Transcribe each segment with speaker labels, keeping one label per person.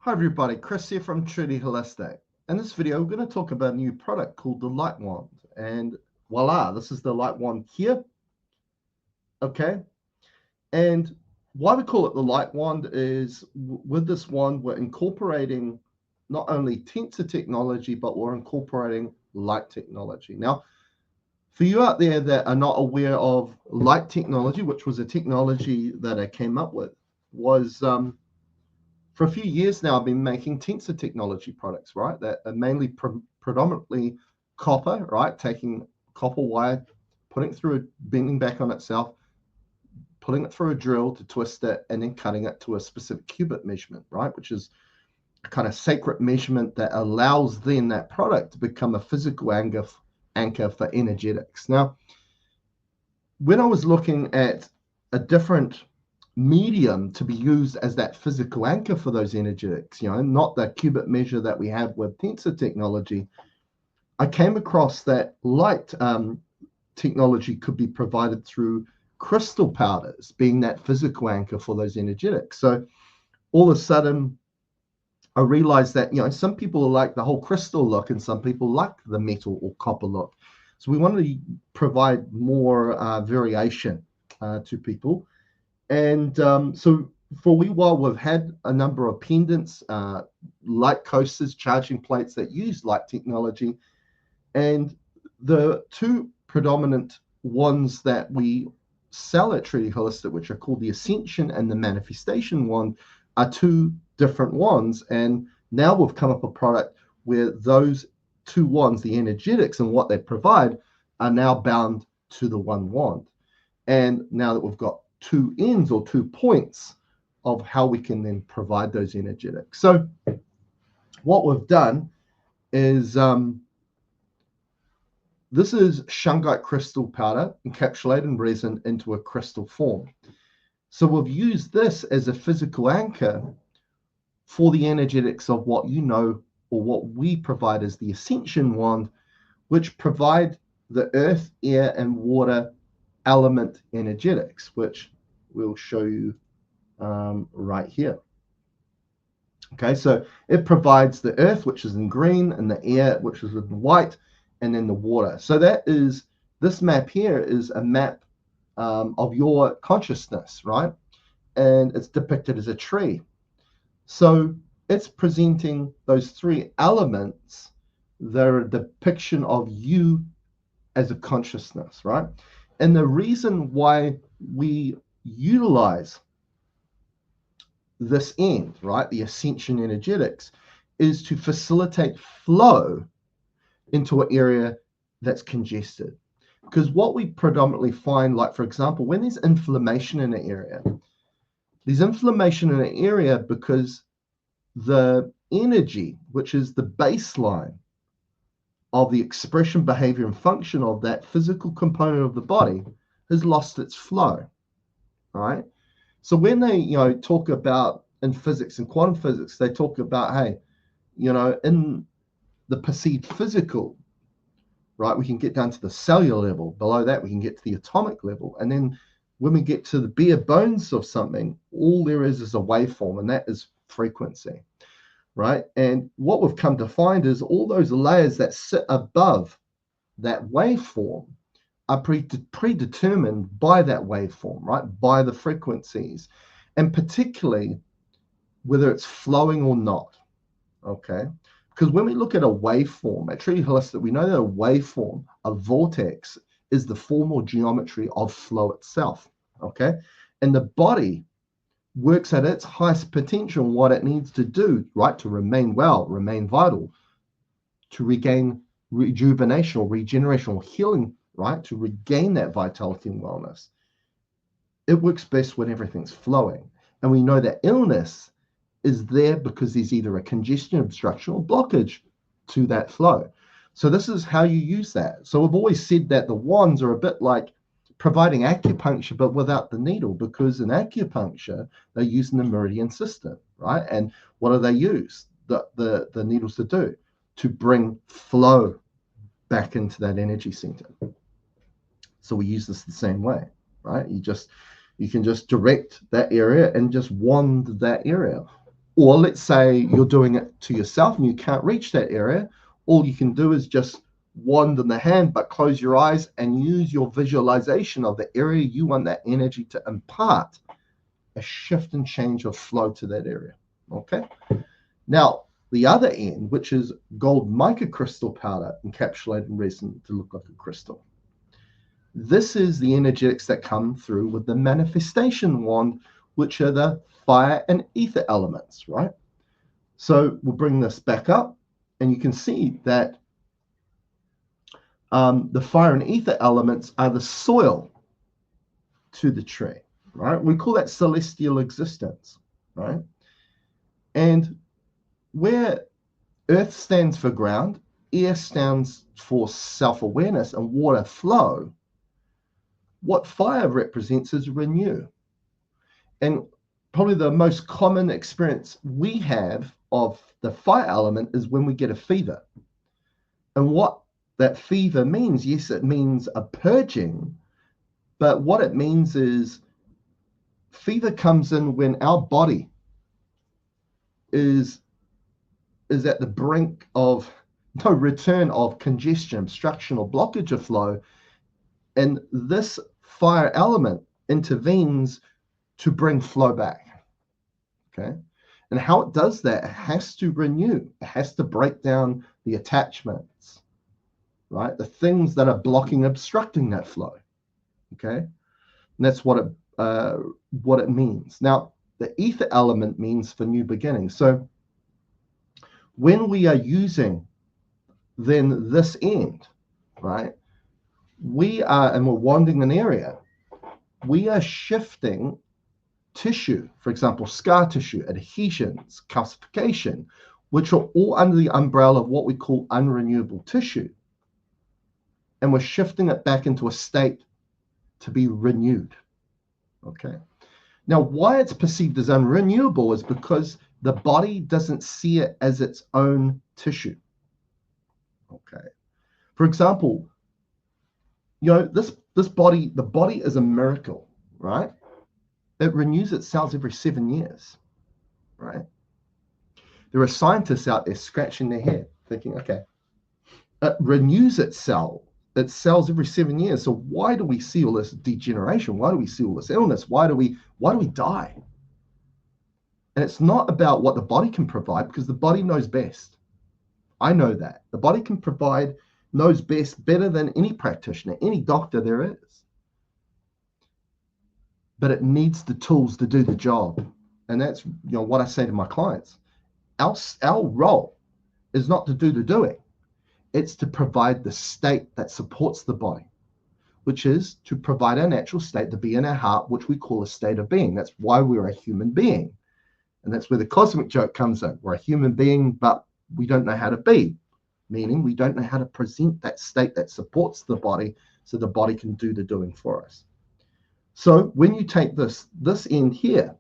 Speaker 1: Hi everybody, Chris here from Truly Holistic. In this video, we're going to talk about a new product called the Light Wand. And voila, this is the Light Wand here. Okay. And why we call it the Light Wand is with this wand, we're incorporating not only tensor technology, but we're incorporating light technology. Now, for you out there that are not aware of light technology, which was a technology that I came up with, was for a few years now, I've been making tensor technology products, right? That are mainly predominantly copper, right? Taking copper wire, putting it through, bending back on itself, putting it through a drill to twist it, and then cutting it to a specific cubit measurement, right? Which is a kind of sacred measurement that allows then that product to become a physical anchor for energetics. Now, when I was looking at a different medium to be used as that physical anchor for those energetics, not the cubit measure that we have with tensor technology, I came across that light technology could be provided through crystal powders, being that physical anchor for those energetics. So all of a sudden, I realized that some people like the whole crystal look, and some people like the metal or copper look. So we wanted to provide more variation to people. And so for a wee while, we've had a number of pendants, light coasters, charging plates that use light technology. And the two predominant ones that we sell at Truly Holistic, which are called the Ascension and the Manifestation Wand, are two different wands. And now we've come up with a product where those two wands, the energetics and what they provide, are now bound to the one wand. And now that we've got two ends or 2 points of how we can then provide those energetics. So what we've done is this is shungite crystal powder encapsulated in resin into a crystal form. So we've used this as a physical anchor for the energetics of what or what we provide as the Ascension Wand, which provide the earth, air, and water element energetics, which we'll show you right here. Okay, so it provides the earth, which is in green, and the air, which is in white, and then the water. So this map here is a map of your consciousness, right? And it's depicted as a tree. So it's presenting those three elements that are a depiction of you as a consciousness, right? And the reason why we utilize this end, right, the ascension energetics, is to facilitate flow into an area that's congested. Because what we predominantly find, like for example, when there's inflammation in an area, there's inflammation in an area because the energy, which is the baseline of the expression, behavior, and function of that physical component of the body, has lost its flow. All right. So when they, talk about in physics and quantum physics, they talk about, hey, in the perceived physical, right, we can get down to the cellular level. Below that, we can get to the atomic level. And then when we get to the bare bones of something, all there is a waveform, and that is frequency, right? And what we've come to find is all those layers that sit above that waveform are predetermined by that waveform, right? By the frequencies, and particularly whether it's flowing or not, okay? Because when we look at a waveform, at Truly Holistic, we know that a waveform, a vortex, is the formal geometry of flow itself, okay? And the body works at its highest potential, what it needs to do, right, to remain well, remain vital, to regain rejuvenation or regeneration or healing, right, to regain that vitality and wellness. It works best when everything's flowing. And we know that illness is there because there's either a congestion, obstruction, or blockage to that flow. So this is how you use that. So we've always said that the wands are a bit like providing acupuncture, but without the needle, because in acupuncture, they're using the meridian system, right? And what do they use the needles to do? To bring flow back into that energy center. So we use this the same way, right? You can just direct that area and just wand that area. Or let's say you're doing it to yourself and you can't reach that area. All you can do is just wand in the hand, but close your eyes and use your visualization of the area you want that energy to impart a shift and change of flow to that area. Okay. Now, the other end, which is gold mica crystal powder encapsulated in resin to look like a crystal. This is the energetics that come through with the manifestation wand, which are the fire and ether elements, right? So we'll bring this back up, and you can see that the fire and ether elements are the soil to the tree, right? We call that celestial existence, right? And where earth stands for ground, air stands for self-awareness, and water flow, what fire represents is renew. And probably the most common experience we have of the fire element is when we get a fever. And what that fever means, yes, it means a purging, but what it means is fever comes in when our body is at the brink of no return of congestion, obstruction, or blockage of flow. And this fire element intervenes to bring flow back. Okay. And how it does that, it has to renew, it has to break down the attachments, right? The things that are blocking, obstructing that flow. Okay. And that's what it means. Now, the ether element means for new beginnings. So when we are using then this end, right, we are, and we're wanding an area, we are shifting tissue, for example, scar tissue, adhesions, calcification, which are all under the umbrella of what we call unrenewable tissue. And we're shifting it back into a state to be renewed. Okay. Now, why it's perceived as unrenewable is because the body doesn't see it as its own tissue. Okay. For example, this body, the body is a miracle, right? It renews its cells every 7 years, right? There are scientists out there scratching their head thinking, okay, it renews its cells every 7 years. So why do we see all this degeneration? Why do we see all this illness? Why do we die? And it's not about what the body can provide, because the body knows best. I know that. The body can provide, knows best, better than any practitioner, any doctor there is. But it needs the tools to do the job. And that's what I say to my clients. Our role is not to do the doing. It's to provide the state that supports the body, which is to provide our natural state to be in our heart, which we call a state of being. That's why we're a human being. And that's where the cosmic joke comes in. We're a human being, but we don't know how to be, meaning we don't know how to present that state that supports the body so the body can do the doing for us. So when you take this end here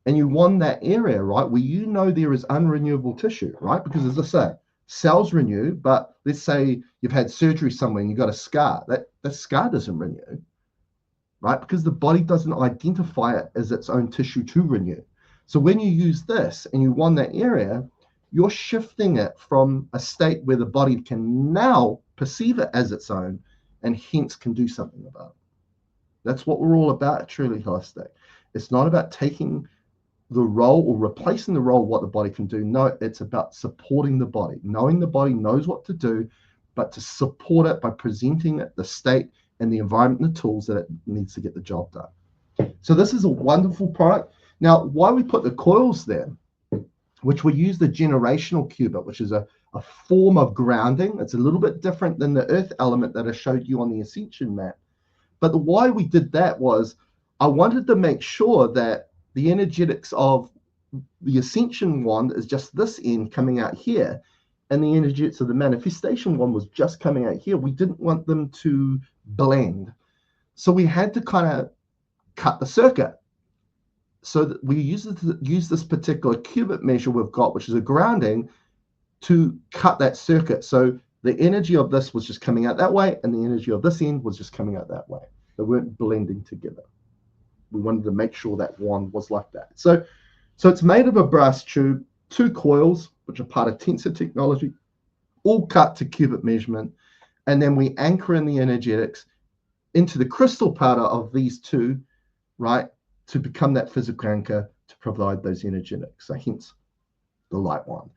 Speaker 1: and you wand that area, right, where there is unrenewable tissue, right? Because as I say, cells renew, but let's say you've had surgery somewhere and you've got a scar. That scar doesn't renew, right? Because the body doesn't identify it as its own tissue to renew. So when you use this and you wand that area, you're shifting it from a state where the body can now perceive it as its own and hence can do something about it. That's what we're all about at Truly Holistic. It's not about taking the role or replacing the role of what the body can do. No, it's about supporting the body, knowing the body knows what to do, but to support it by presenting it the state and the environment and the tools that it needs to get the job done. So this is a wonderful product. Now, why we put the coils there, which we use the generational qubit, which is a form of grounding. It's a little bit different than the earth element that I showed you on the ascension map. But why we did that was I wanted to make sure that the energetics of the ascension wand is just this end coming out here, and the energetics of the manifestation wand was just coming out here. We didn't want them to blend. So we had to kind of cut the circuit. So that we use this particular qubit measure we've got, which is a grounding, to cut that circuit. So the energy of this was just coming out that way, and the energy of this end was just coming out that way. They weren't blending together. We wanted to make sure that wand was like that. So So it's made of a brass tube, 2 coils, which are part of tensor technology, all cut to cubic measurement. And then we anchor in the energetics into the crystal powder of these two, right, to become that physical anchor to provide those energetics. So hence the light wand.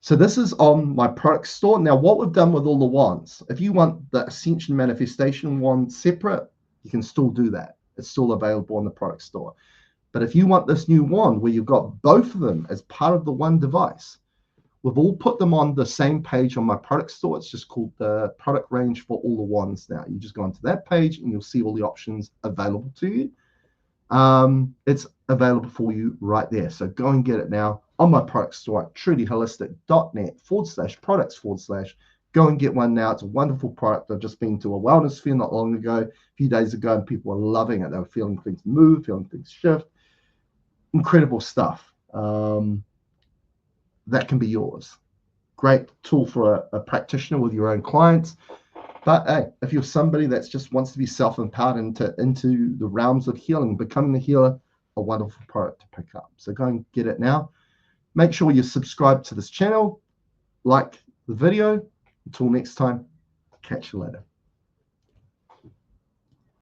Speaker 1: So this is on my product store. Now, what we've done with all the wands, if you want the Ascension Manifestation wand separate, you can still do that. It's still available on the product store. But if you want this new wand where you've got both of them as part of the one device, we've all put them on the same page on my product store. It's just called the product range for all the wands now. You just go onto that page and you'll see all the options available to you. It's available for you right there. So go and get it now on my product store at trudyholistic.net/products/. Go and get one now. It's a wonderful product. I've just been to a wellness fair not long ago, a few days ago, and people were loving it. They were feeling things move, feeling things shift. Incredible stuff. That can be yours. Great tool for a practitioner with your own clients. But hey, if you're somebody that just wants to be self-empowered into the realms of healing, becoming the healer, a wonderful product to pick up. So go and get it now. Make sure you subscribe to this channel, like the video. Until next time, catch you later.